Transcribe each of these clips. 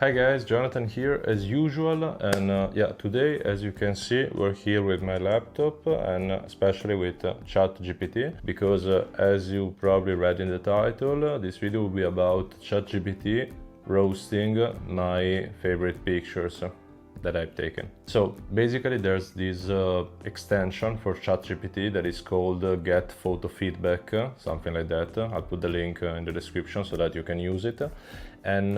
Hi guys, Jonathan here as usual, and yeah, today as you can see we're here with my laptop and especially with ChatGPT because as you probably read in the title, this video will be about ChatGPT roasting my favorite pictures that I've taken. So basically there's this extension for ChatGPT that is called Get Photo Feedback, something like that. I'll put the link in the description so that you can use it. And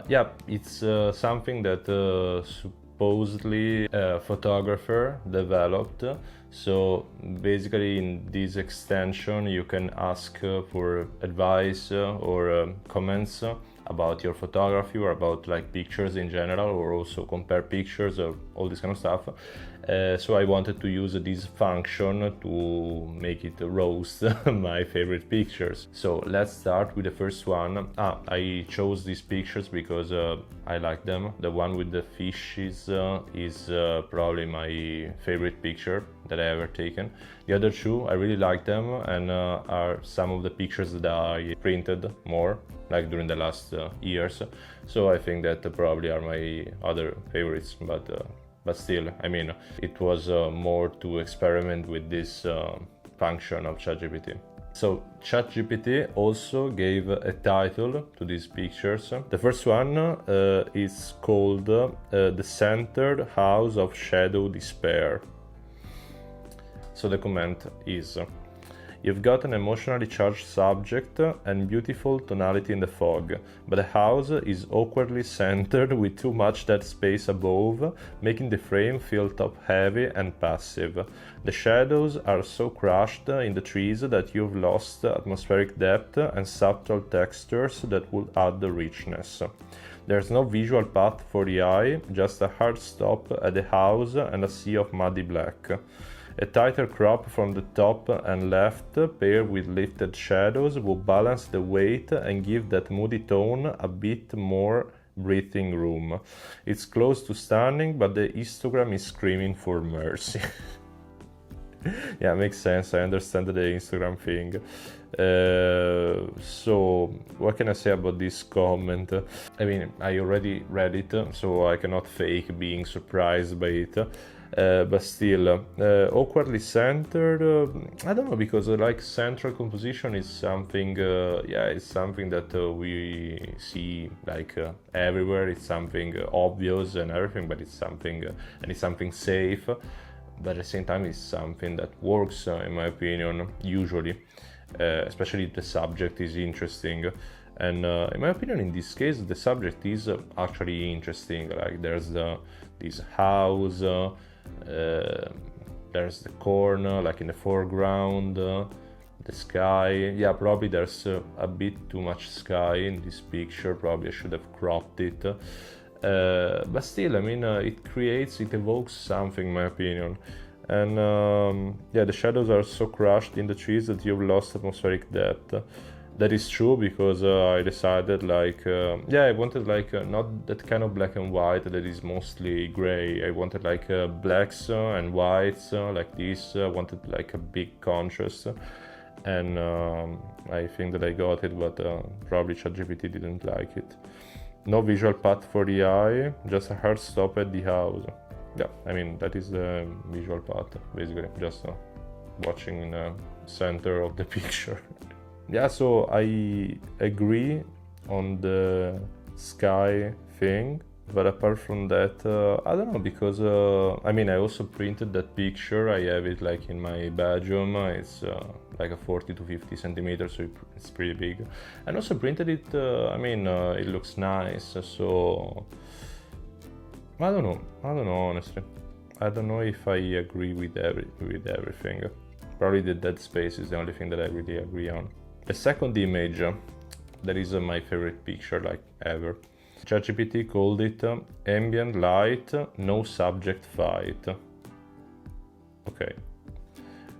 yeah, it's something that supposedly a photographer developed. So basically in this extension you can ask for advice or comments about your photography or about like pictures in general, or also compare pictures or all this kind of stuff. So I wanted to use this function to make it roast my favorite pictures. So let's start with the first one. I chose these pictures because I like them. The one with the fishes is probably my favorite picture that I ever taken. The other two, I really like them and are some of the pictures that I printed more like during the last years. So I think that probably are my other favorites, but still, I mean, it was more to experiment with this function of ChatGPT. So ChatGPT also gave a title to these pictures. The first one is called The Centered House of Shadow Despair. So the comment is: you've got an emotionally charged subject and beautiful tonality in the fog, but the house is awkwardly centered with too much dead space above, making the frame feel top-heavy and passive. The shadows are so crushed in the trees that you've lost atmospheric depth and subtle textures that would add the richness. There's no visual path for the eye, just a hard stop at the house and a sea of muddy black. A tighter crop from the top and left, paired with lifted shadows, will balance the weight and give that moody tone a bit more breathing room. It's close to stunning, but the histogram is screaming for mercy. Yeah, makes sense. I understand the Instagram thing. So what can I say about this comment? I mean, I already read it, so I cannot fake being surprised by it. But still, awkwardly centered, I don't know, because like central composition is something, yeah, it's something that we see like everywhere. It's something obvious and everything, but it's something, and it's something safe. But at the same time, it's something that works, in my opinion, usually, especially if the subject is interesting. And in my opinion, in this case, the subject is actually interesting. Like there's this house, there's the corner, like in the foreground, the sky. Yeah, probably there's a bit too much sky in this picture. Probably I should have cropped it. But still, I mean, it evokes something, in my opinion. And yeah, the shadows are so crushed in the trees that you've lost atmospheric depth. That is true, because I decided like, yeah, I wanted like not that kind of black and white that is mostly gray. I wanted like blacks and whites like this. I wanted like a big contrast. And I think that I got it, but probably ChatGPT didn't like it. No visual path for the eye, just a hard stop at the house. Yeah, I mean, that is the visual path, basically, just watching in the center of the picture. Yeah, so I agree on the sky thing, but apart from that, I don't know, because I mean, I also printed that picture. I have it like in my bedroom. It's like a 40 to 50 centimeters, so it's pretty big. And also printed it, I mean, it looks nice, so I don't know, honestly. I don't know if I agree with everything. Probably the dead space is the only thing that I really agree on. The second image, that is my favorite picture like ever. ChatGPT called it ambient light, no subject fight. Okay.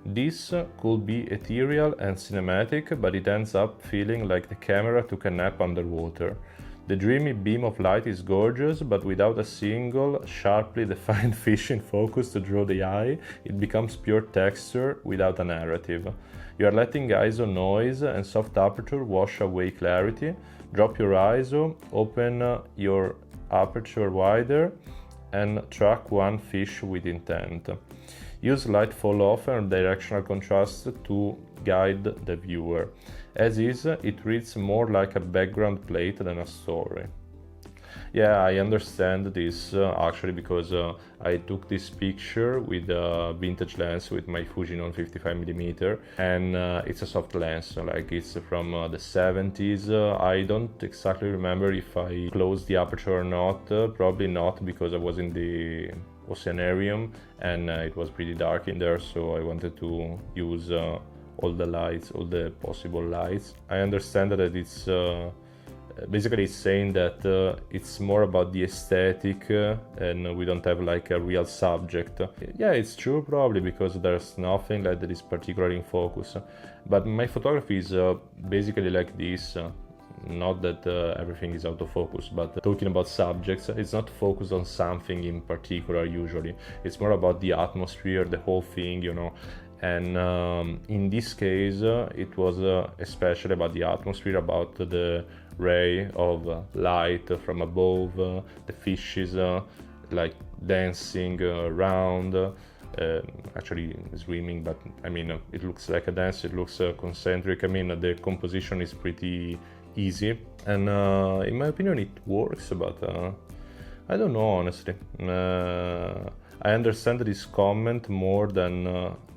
This could be ethereal and cinematic, but it ends up feeling like the camera took a nap underwater. The dreamy beam of light is gorgeous, but without a single, sharply defined fish in focus to draw the eye, it becomes pure texture without a narrative. You are letting ISO noise and soft aperture wash away clarity. Drop your ISO, open your aperture wider, and track one fish with intent. Use light fall off and directional contrast to guide the viewer. As is, it reads more like a background plate than a story. Yeah, I understand this actually, because I took this picture with a vintage lens with my Fuji 55mm, and it's a soft lens, like it's from the 70s. I don't exactly remember if I closed the aperture or not, probably not, because I was in the oceanarium and it was pretty dark in there, so I wanted to use all the lights, all the possible lights. I understand that it's basically it's saying that it's more about the aesthetic and we don't have like a real subject. Yeah, it's true, probably, because there's nothing like that is particularly in focus, but my photography is basically like this. Not that everything is out of focus, but talking about subjects, it's not focused on something in particular usually. It's more about the atmosphere, the whole thing, you know. And in this case, it was especially about the atmosphere, about the ray of light from above, the fishes like dancing around, actually swimming, but I mean, it looks like a dance, it looks concentric. I mean, the composition is pretty easy, and in my opinion it works, but I don't know, honestly. I understand this comment more than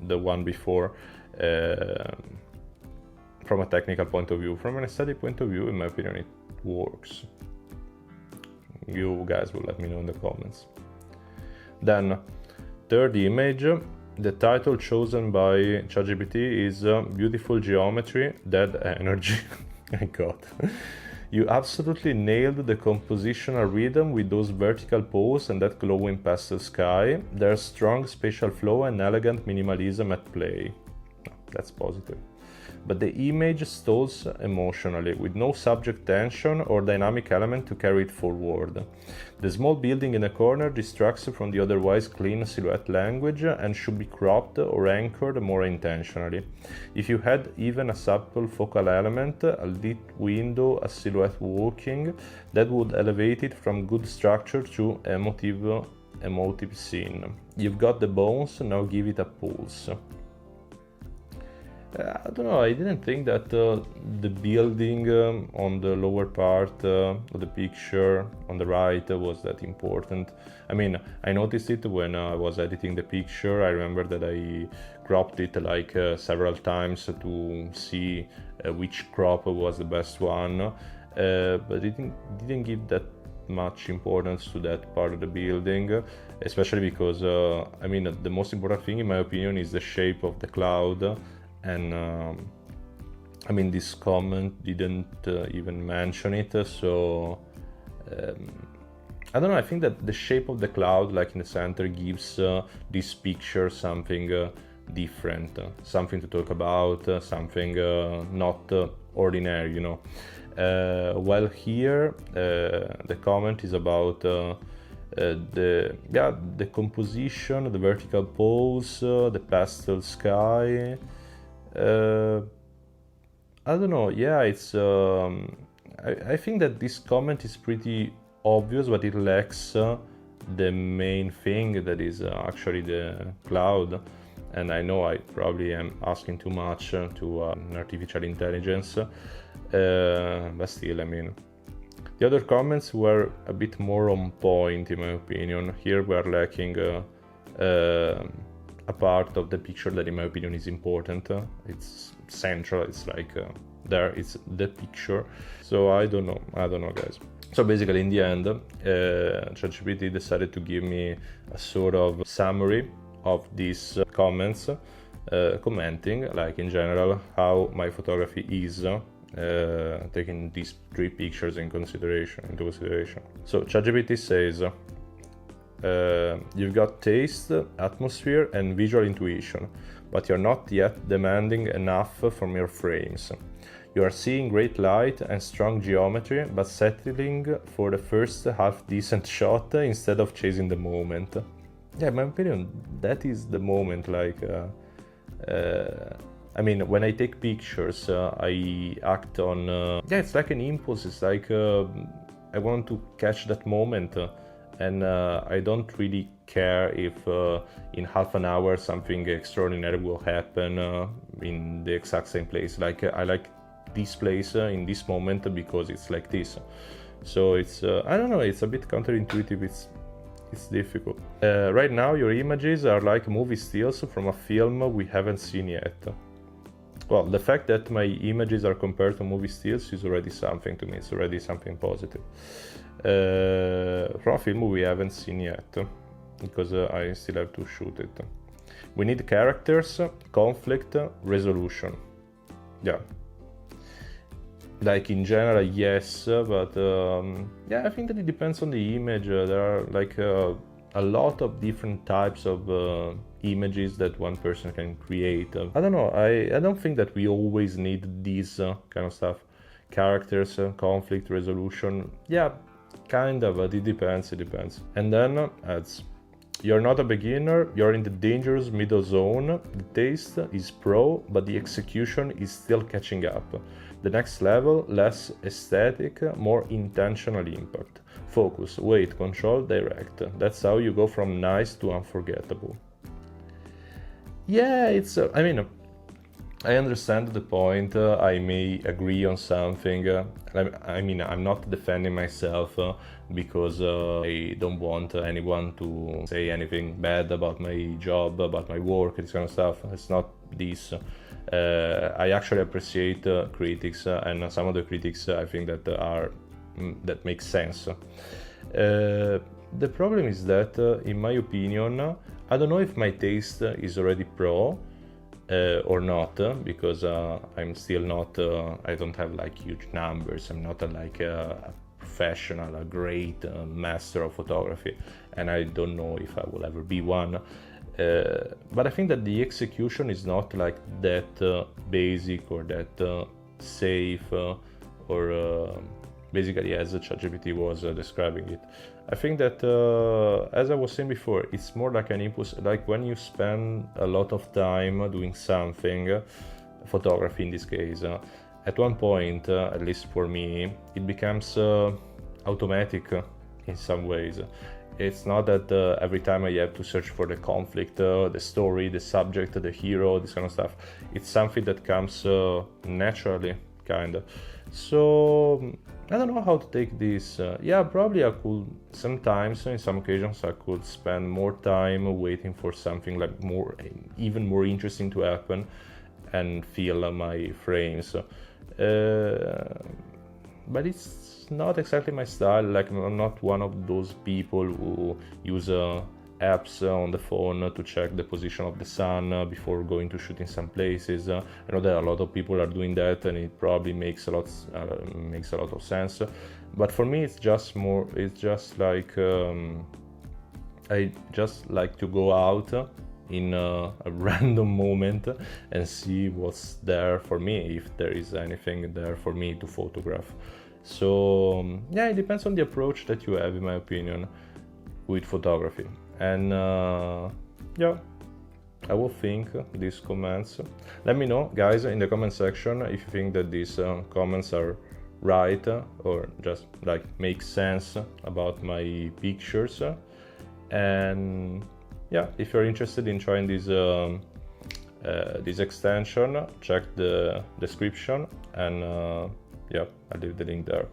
the one before from a technical point of view. From an aesthetic point of view, in my opinion, it works. You guys will let me know in the comments. Then, third image, the title chosen by ChatGPT is Beautiful Geometry, Dead Energy. My god. You absolutely nailed the compositional rhythm with those vertical pose and that glowing pastel sky. There's strong spatial flow and elegant minimalism at play. That's positive. But the image stalls emotionally, with no subject tension or dynamic element to carry it forward. The small building in the corner distracts from the otherwise clean silhouette language and should be cropped or anchored more intentionally. If you had even a subtle focal element, a lit window, a silhouette walking, that would elevate it from good structure to emotive scene. You've got the bones, now give it a pulse. I don't know, I didn't think that the building on the lower part of the picture on the right was that important. I mean, I noticed it when I was editing the picture. I remember that I cropped it like several times to see which crop was the best one, but it didn't give that much importance to that part of the building, especially because, I mean, the most important thing in my opinion is the shape of the cloud. And I mean, this comment didn't even mention it, so I don't know, I think that the shape of the cloud, like in the center, gives this picture something different, something to talk about, something not ordinary, you know. While here, the comment is about the composition, the vertical pose, the pastel sky. I don't know, yeah, it's I think that this comment is pretty obvious, but it lacks the main thing, that is actually the cloud. And I know I probably am asking too much to an artificial intelligence, but still, I mean, the other comments were a bit more on point in my opinion. Here we are lacking a part of the picture that in my opinion is important. It's central, it's like there, it's the picture. So I don't know guys. So basically in the end, ChatGPT decided to give me a sort of summary of these comments, commenting like in general how my photography is, taking these three pictures into consideration. So ChatGPT says, you've got taste, atmosphere and visual intuition, but you're not yet demanding enough from your frames. You are seeing great light and strong geometry, but settling for the first half-decent shot instead of chasing the moment. Yeah, in my opinion, that is the moment. Like, I mean, when I take pictures, I act on... yeah, it's like an impulse. It's like... I want to catch that moment, and I don't really care if in half an hour something extraordinary will happen in the exact same place. Like I like this place in this moment because it's like this. So it's I don't know, it's a bit counterintuitive. It's difficult. Right now your images are like movie stills from a film we haven't seen yet. Well, the fact that my images are compared to movie stills is already something to me. It's already something positive. From a film we haven't seen yet, because I still have to shoot it. We need characters, conflict, resolution. Yeah. Like in general, yes, but yeah, I think that it depends on the image. There are like a lot of different types of images that one person can create. I don't know, I don't think that we always need these kind of stuff. Characters, conflict, resolution. Yeah, kind of, but it depends. And then adds. You're not a beginner, you're in the dangerous middle zone. The taste is pro, but the execution is still catching up. The next level, less aesthetic, more intentional impact. Focus, weight, control, direct. That's how you go from nice to unforgettable. Yeah, it's, I mean, I understand the point. I may agree on something. I mean, I'm not defending myself because I don't want anyone to say anything bad about my job, about my work, this kind of stuff. It's not this. I actually appreciate critics, and some of the critics I think that that makes sense. The problem is that, in my opinion, I don't know if my taste is already pro. Or not, because I'm still not, I don't have like huge numbers. I'm not like a professional, a great master of photography, and I don't know if I will ever be one. But I think that the execution is not like that basic or that safe, or basically as ChatGPT was describing it. I think that, as I was saying before, it's more like an impulse, like when you spend a lot of time doing something, photography in this case, at one point, at least for me, it becomes automatic in some ways. It's not that every time I have to search for the conflict, the story, the subject, the hero, this kind of stuff. It's something that comes naturally, kind of. So I don't know how to take this. Yeah, probably I could sometimes, in some occasions, I could spend more time waiting for something like even more interesting to happen, and feel my frames. But it's not exactly my style. Like, I'm not one of those people who use apps on the phone to check the position of the sun before going to shoot in some places. I know that a lot of people are doing that, and it probably makes a lot of sense. But for me, it's just like I just like to go out in a random moment and see what's there for me, if there is anything there for me to photograph. So yeah, it depends on the approach that you have, in my opinion, with photography. And yeah, I will think these comments. Let me know, guys, in the comment section if you think that these comments are right, or just like make sense about my pictures. And yeah, if you're interested in trying this extension, check the description, and yeah, I'll leave the link there.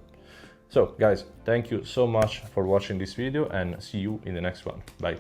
So guys, thank you so much for watching this video, and see you in the next one. Bye.